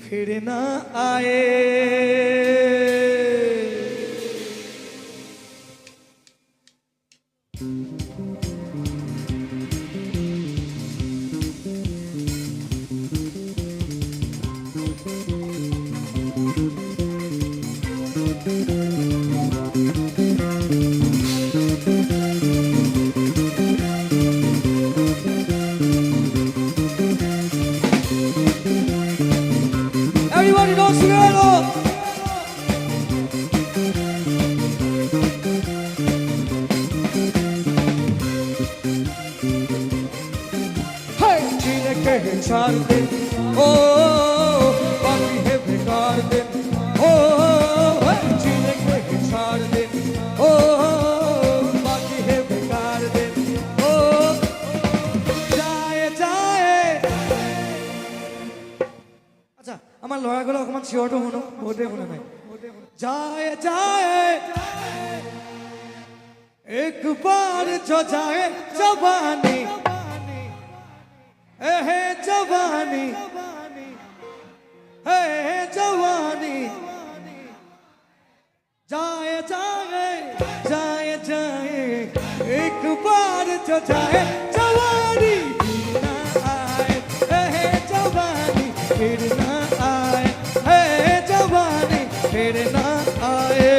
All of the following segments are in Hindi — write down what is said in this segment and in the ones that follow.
फिर ना आए। Everybody dance together. Hey, जीने के 4 दिन, ओ बाकी है बेकार दिन, ओ जीने के 4 दिन, ओ बाकी है बेकार दिन, ओ जाए जाए। अच्छा, আমার লড়াগুলো অকমান চিঞৰটো শুনো, বহুতে শুনে নাই। जाए जाए एक बार जो जाए जवानी, है जवानी, है जवानी, जाए जाए जाए जाए एक बार जो जाए जवानी, है जवानी फिर ना आए, है जवानी फिर ना आए।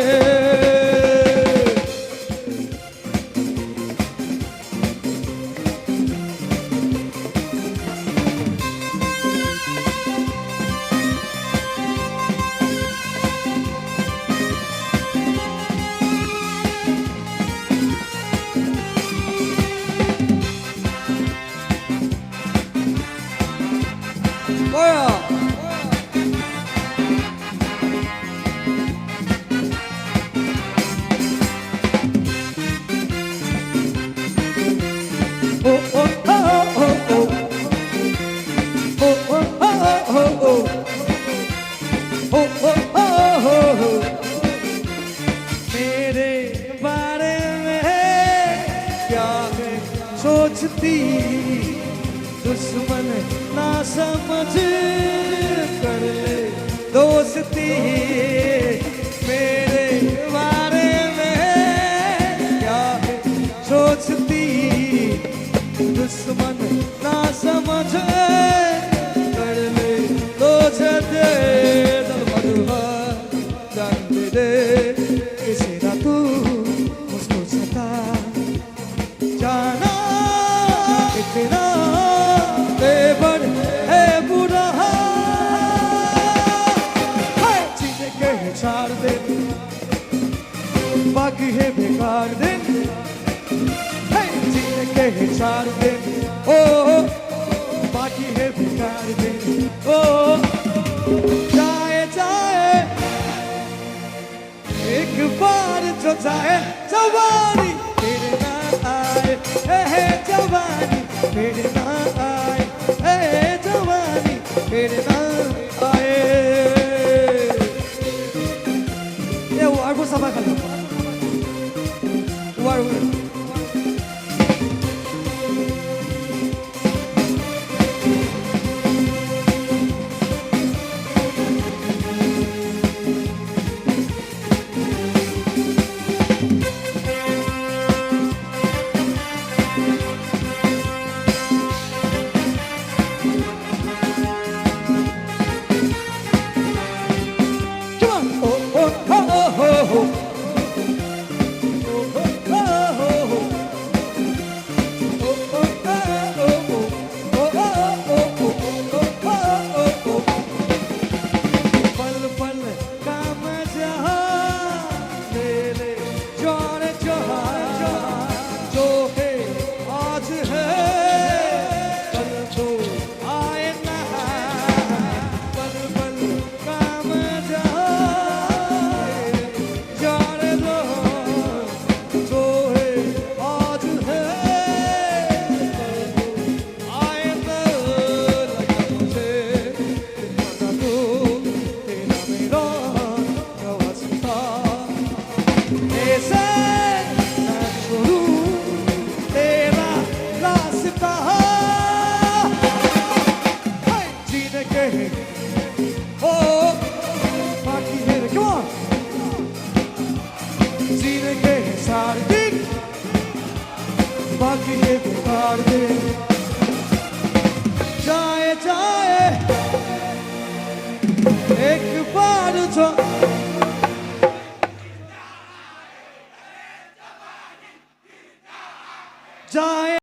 मेरे बारे में क्या है सोचती, दुश्मन ना समझ कर ले दोस्ती। मेरे बारे में क्या है सोचती, दुश्मन ना समझ कर ले दोस्ती। जानते दे किसी ना तू मुझको सता, जाना इतना बेबर है बुरा। जीने के 4 दिन बाकी है बेकार दिन, जीने के 4 दिन ओ बाकी है बेकार दिन, ओ जाए जाए एक बार जो जाए जवानी फिर ना आए, है जवानी फिर ना आए, है जवानी फिर ना